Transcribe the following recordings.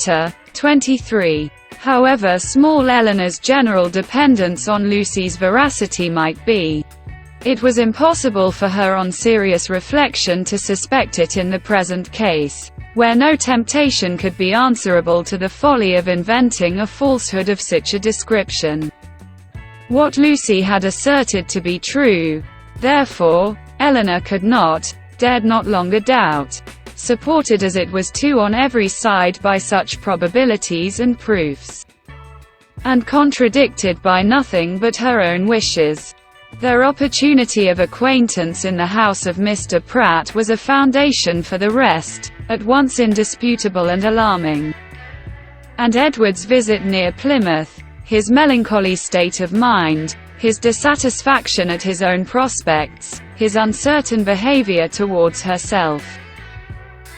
Chapter 23. However small Eleanor's general dependence on Lucy's veracity might be, it was impossible for her on serious reflection to suspect it in the present case, where no temptation could be answerable to the folly of inventing a falsehood of such a description. What Lucy had asserted to be true, therefore, Eleanor could not, dared not longer doubt, supported as it was too on every side by such probabilities and proofs, and contradicted by nothing but her own wishes. Their opportunity of acquaintance in the house of Mr. Pratt was a foundation for the rest, at once indisputable and alarming. And Edward's visit near Plymouth, his melancholy state of mind, his dissatisfaction at his own prospects, his uncertain behavior towards herself,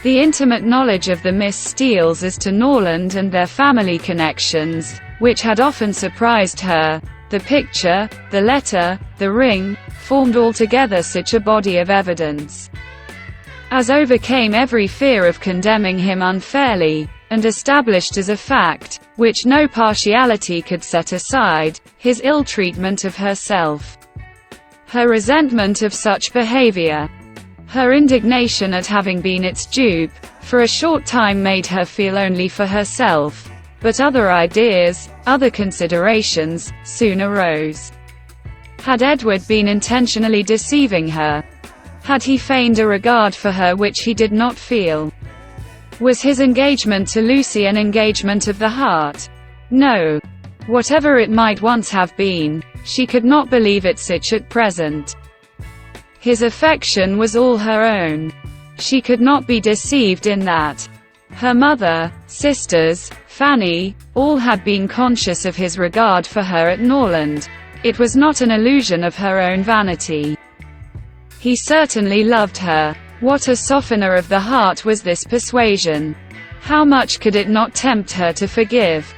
the intimate knowledge of the Miss Steeles as to Norland and their family connections, which had often surprised her, the picture, the letter, the ring, formed altogether such a body of evidence as overcame every fear of condemning him unfairly, and established as a fact, which no partiality could set aside, his ill-treatment of herself, her resentment of such behavior, her indignation at having been its dupe, for a short time made her feel only for herself, but other ideas, other considerations, soon arose. Had Edward been intentionally deceiving her? Had he feigned a regard for her which he did not feel? Was his engagement to Lucy an engagement of the heart? No. Whatever it might once have been, she could not believe it such at present. His affection was all her own. She could not be deceived in that. Her mother, sisters, Fanny, all had been conscious of his regard for her at Norland. It was not an illusion of her own vanity. He certainly loved her. What a softener of the heart was this persuasion! How much could it not tempt her to forgive?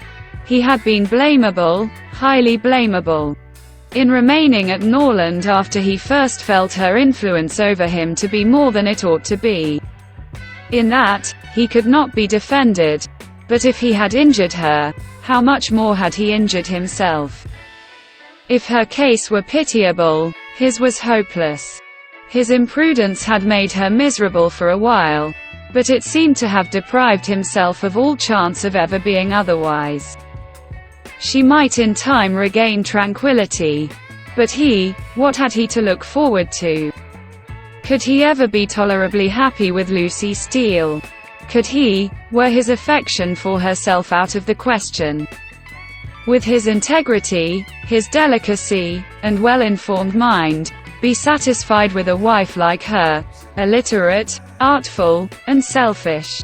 He had been blamable, highly blamable, in remaining at Norland after he first felt her influence over him to be more than it ought to be. In that, he could not be defended. But if he had injured her, how much more had he injured himself? If her case were pitiable, his was hopeless. His imprudence had made her miserable for a while, but it seemed to have deprived himself of all chance of ever being otherwise. She might in time regain tranquility. But he, what had he to look forward to? Could he ever be tolerably happy with Lucy Steele? Could he, were his affection for herself out of the question? With his integrity, his delicacy, and well-informed mind, be satisfied with a wife like her, illiterate, artful, and selfish?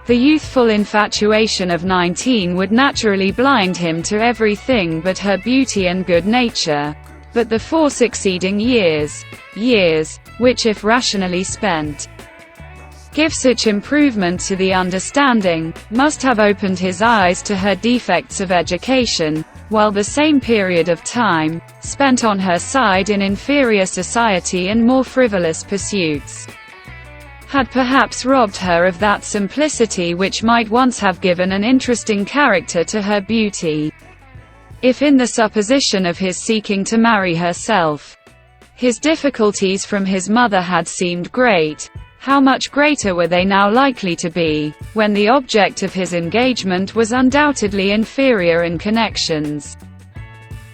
The youthful infatuation of 19 would naturally blind him to everything but her beauty and good nature. But the 4 succeeding years, which if rationally spent, give such improvement to the understanding, must have opened his eyes to her defects of education, while the same period of time, spent on her side in inferior society and more frivolous pursuits, had perhaps robbed her of that simplicity which might once have given an interesting character to her beauty. If in the supposition of his seeking to marry herself, his difficulties from his mother had seemed great, how much greater were they now likely to be, when the object of his engagement was undoubtedly inferior in connections,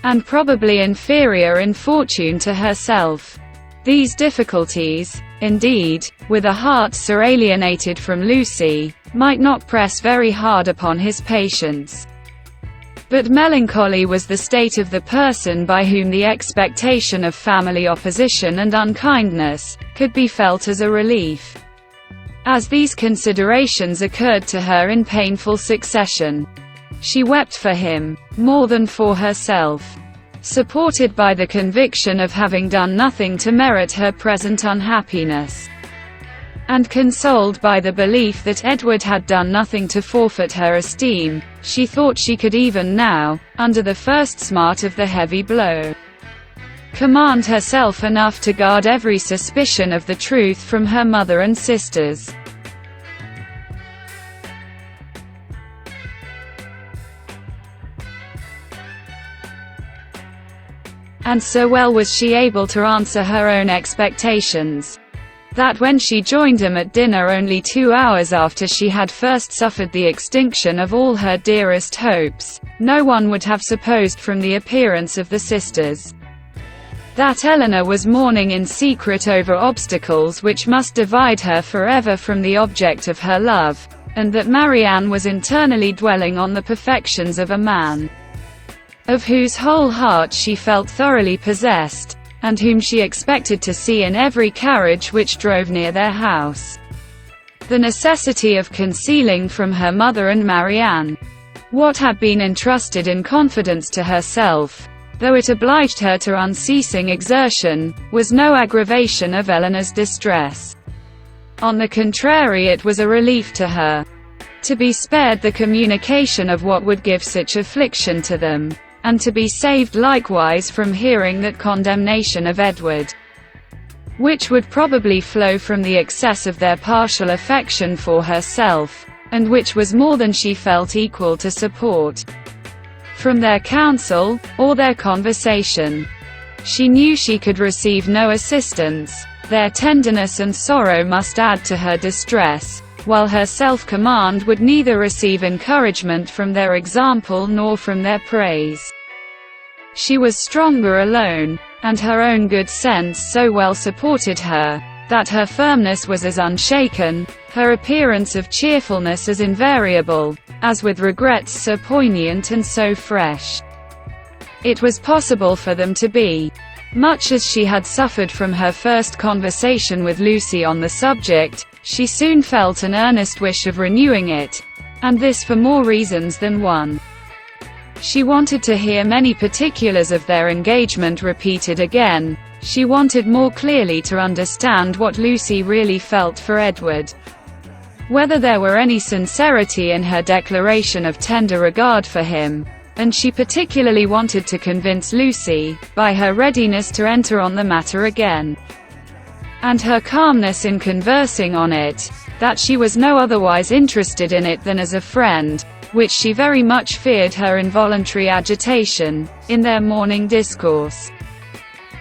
and probably inferior in fortune to herself. These difficulties, indeed, with a heart so alienated from Lucy, might not press very hard upon his patience. But melancholy was the state of the person by whom the expectation of family opposition and unkindness could be felt as a relief. As these considerations occurred to her in painful succession, she wept for him, more than for herself, supported by the conviction of having done nothing to merit her present unhappiness, and consoled by the belief that Edward had done nothing to forfeit her esteem. She thought she could even now, under the first smart of the heavy blow, command herself enough to guard every suspicion of the truth from her mother and sisters. and so well was she able to answer her own expectations, that when she joined him at dinner only 2 hours after she had first suffered the extinction of all her dearest hopes, no one would have supposed from the appearance of the sisters that Eleanor was mourning in secret over obstacles which must divide her forever from the object of her love, and that Marianne was internally dwelling on the perfections of a man of whose whole heart she felt thoroughly possessed, and whom she expected to see in every carriage which drove near their house. The necessity of concealing from her mother and Marianne what had been entrusted in confidence to herself, though it obliged her to unceasing exertion, was no aggravation of Eleanor's distress. On the contrary, it was a relief to her to be spared the communication of what would give such affliction to them, and to be saved likewise from hearing that condemnation of Edward, which would probably flow from the excess of their partial affection for herself, and which was more than she felt equal to support, from their counsel, or their conversation. She knew she could receive no assistance. Their tenderness and sorrow must add to her distress, while her self-command would neither receive encouragement from their example nor from their praise. She was stronger alone, and her own good sense so well supported her, that her firmness was as unshaken, her appearance of cheerfulness as invariable, as with regrets so poignant and so fresh. It was possible for them to be. Much as she had suffered from her first conversation with Lucy on the subject, she soon felt an earnest wish of renewing it, and this for more reasons than one. She wanted to hear many particulars of their engagement repeated again. She wanted more clearly to understand what Lucy really felt for Edward, whether there were any sincerity in her declaration of tender regard for him, and she particularly wanted to convince Lucy, by her readiness to enter on the matter again, and her calmness in conversing on it, that she was no otherwise interested in it than as a friend, which she very much feared her involuntary agitation, in their morning discourse,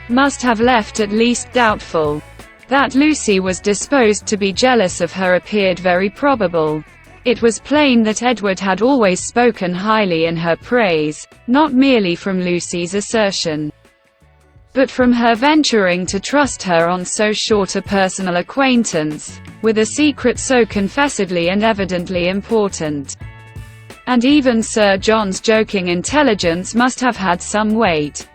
must have left at least doubtful. That Lucy was disposed to be jealous of her appeared very probable. It was plain that Edward had always spoken highly in her praise, not merely from Lucy's assertion, but from her venturing to trust her on so short a personal acquaintance, with a secret so confessedly and evidently important. And even Sir John's joking intelligence must have had some weight.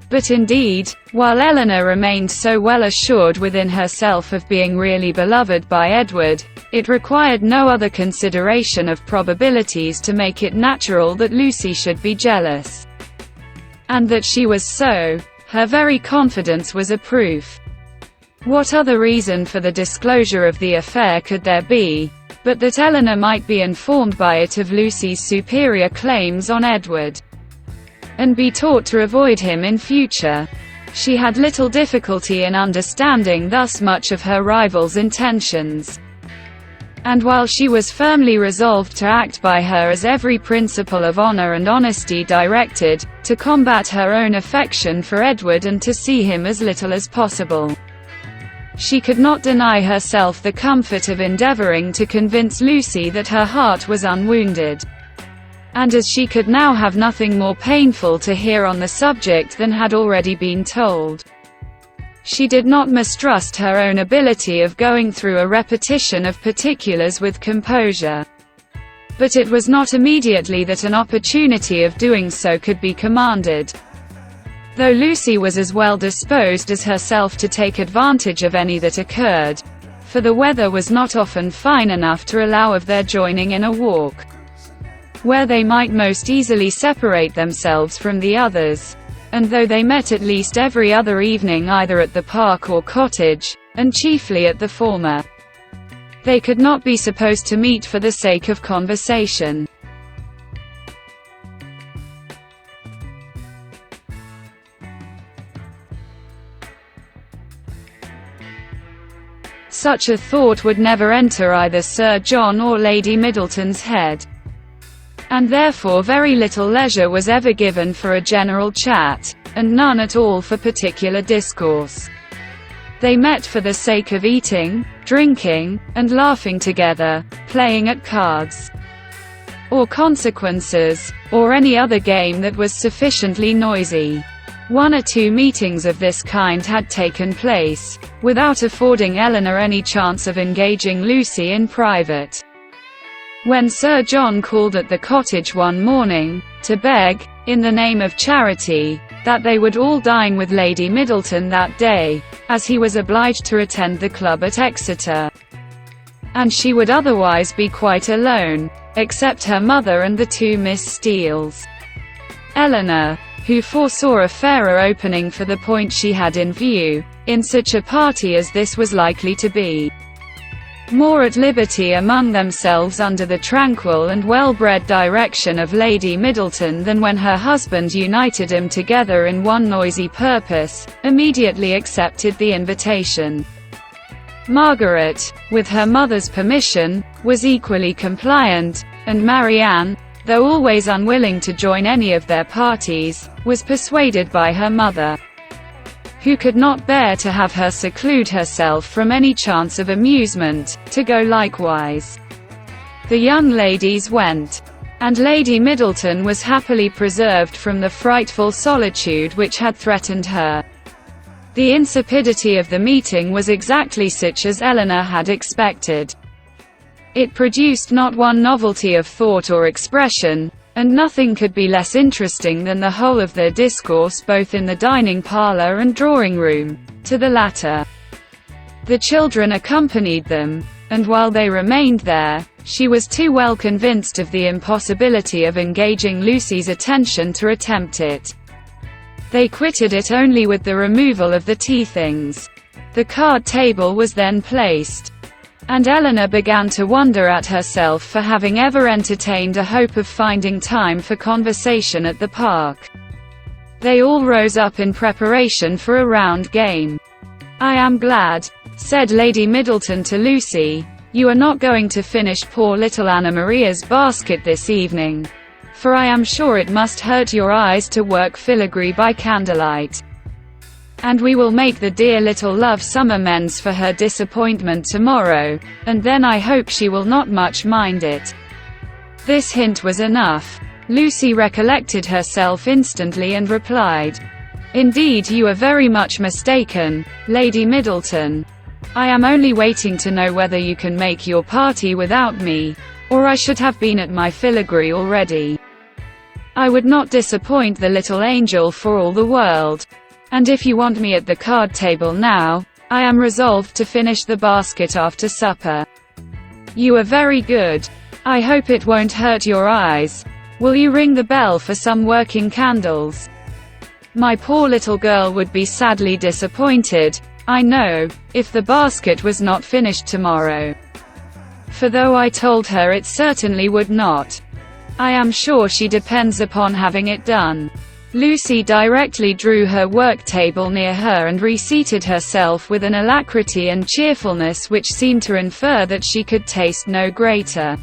But indeed, while Eleanor remained so well assured within herself of being really beloved by Edward, it required no other consideration of probabilities to make it natural that Lucy should be jealous. And that she was so, her very confidence was a proof. What other reason for the disclosure of the affair could there be, but that Eleanor might be informed by it of Lucy's superior claims on Edward, and be taught to avoid him in future? She had little difficulty in understanding thus much of her rival's intentions, and while she was firmly resolved to act by her as every principle of honor and honesty directed, to combat her own affection for Edward and to see him as little as possible, she could not deny herself the comfort of endeavoring to convince Lucy that her heart was unwounded. And as she could now have nothing more painful to hear on the subject than had already been told, she did not mistrust her own ability of going through a repetition of particulars with composure. But it was not immediately that an opportunity of doing so could be commanded. Though Lucy was as well disposed as herself to take advantage of any that occurred, for the weather was not often fine enough to allow of their joining in a walk, where they might most easily separate themselves from the others, and though they met at least every other evening either at the park or cottage, and chiefly at the former, they could not be supposed to meet for the sake of conversation. Such a thought would never enter either Sir John or Lady Middleton's head, and therefore very little leisure was ever given for a general chat. and none at all for particular discourse. They met for the sake of eating, drinking, and laughing together, playing at cards, or consequences, or any other game that was sufficiently noisy. One or two meetings of this kind had taken place, without affording Eleanor any chance of engaging Lucy in private. When Sir John called at the cottage one morning, to beg, in the name of charity, that they would all dine with Lady Middleton that day, as he was obliged to attend the club at Exeter, and she would otherwise be quite alone, except her mother and the two Miss Steeles, Eleanor, who foresaw a fairer opening for the point she had in view, in such a party as this was likely to be, more at liberty among themselves under the tranquil and well-bred direction of Lady Middleton than when her husband united them together in one noisy purpose, immediately accepted the invitation. Margaret, with her mother's permission, was equally compliant, and Marianne, though always unwilling to join any of their parties, was persuaded by her mother, who could not bear to have her seclude herself from any chance of amusement, to go likewise. The young ladies went, and Lady Middleton was happily preserved from the frightful solitude which had threatened her. The insipidity of the meeting was exactly such as Eleanor had expected. It produced not one novelty of thought or expression, and nothing could be less interesting than the whole of their discourse both in the dining parlour and drawing-room. To the latter, the children accompanied them, and while they remained there, she was too well convinced of the impossibility of engaging Lucy's attention to attempt it. They quitted it only with the removal of the tea-things. The card table was then placed, and Eleanor began to wonder at herself for having ever entertained a hope of finding time for conversation at the park. They all rose up in preparation for a round game. "I am glad," said Lady Middleton to Lucy, "you are not going to finish poor little Anna Maria's basket this evening, for I am sure it must hurt your eyes to work filigree by candlelight. And we will make the dear little love some amends for her disappointment tomorrow, and then I hope she will not much mind it." This hint was enough. Lucy recollected herself instantly and replied, "Indeed you are very much mistaken, Lady Middleton. I am only waiting to know whether you can make your party without me, or I should have been at my filigree already. I would not disappoint the little angel for all the world. And if you want me at the card table now, I am resolved to finish the basket after supper." "You are very good. I hope it won't hurt your eyes. Will you ring the bell for some working candles? My poor little girl would be sadly disappointed, I know, if the basket was not finished tomorrow. For though I told her it certainly would not, I am sure she depends upon having it done." Lucy directly drew her work table near her and reseated herself with an alacrity and cheerfulness which seemed to infer that she could taste no greater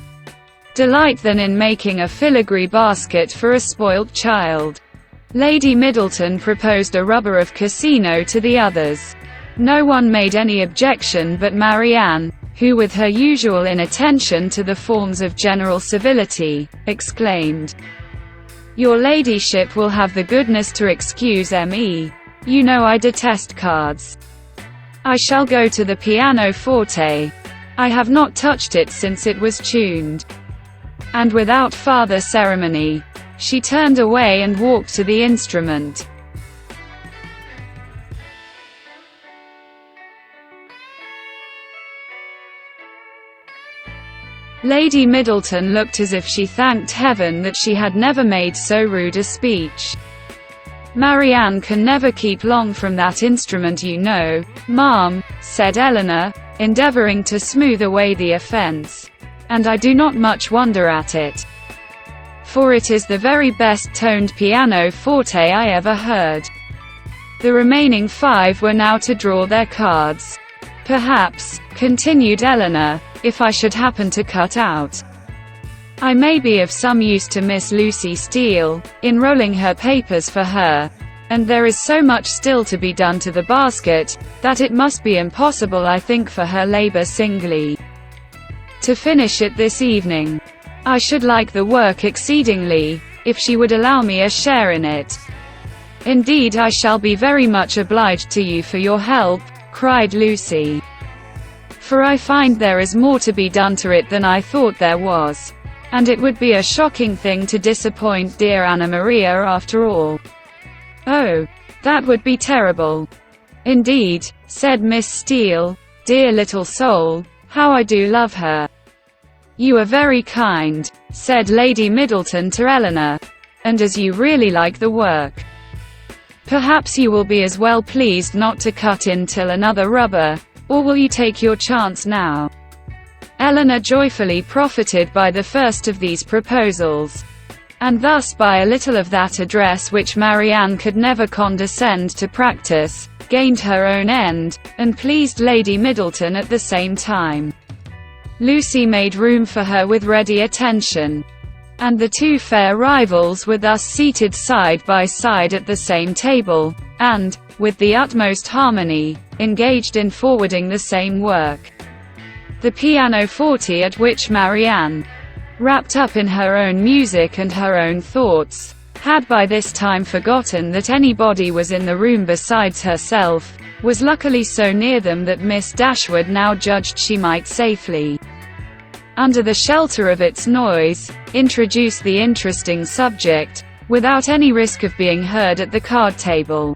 delight than in making a filigree basket for a spoilt child. Lady Middleton proposed a rubber of casino to the others. No one made any objection but Marianne, who with her usual inattention to the forms of general civility, exclaimed, "Your ladyship will have the goodness to excuse me. You know I detest cards. I shall go to the pianoforte. I have not touched it since it was tuned." And without farther ceremony, she turned away and walked to the instrument. Lady Middleton looked as if she thanked heaven that she had never made so rude a speech. "Marianne can never keep long from that instrument, you know, ma'am," said Eleanor, endeavouring to smooth away the offence. "And I do not much wonder at it, for it is the very best toned pianoforte I ever heard." The remaining 5 were now to draw their cards. "Perhaps," continued Eleanor, "if I should happen to cut out, I may be of some use to Miss Lucy Steele, in rolling her papers for her. and there is so much still to be done to the basket, that it must be impossible, I think, for her labor singly to finish it this evening. I should like the work exceedingly, if she would allow me a share in it. Indeed, I shall be very much obliged to you for your help, cried Lucy. For I find there is more to be done to it than I thought there was. And it would be a shocking thing to disappoint dear Anna Maria after all. Oh, that would be terrible. Indeed, said Miss Steele. Dear little soul, how I do love her. You are very kind, said Lady Middleton to Eleanor. And as you really like the work, perhaps you will be as well pleased not to cut in till another rubber, or will you take your chance now? Eleanor joyfully profited by the first of these proposals, and thus by a little of that address which Marianne could never condescend to practice, gained her own end, and pleased Lady Middleton at the same time. Lucy made room for her with ready attention, and the two fair rivals were thus seated side by side at the same table, and, with the utmost harmony, engaged in forwarding the same work. The pianoforte, at which Marianne, wrapped up in her own music and her own thoughts, had by this time forgotten that anybody was in the room besides herself, was luckily so near them that Miss Dashwood now judged she might safely, under the shelter of its noise, introduce the interesting subject, without any risk of being heard at the card table.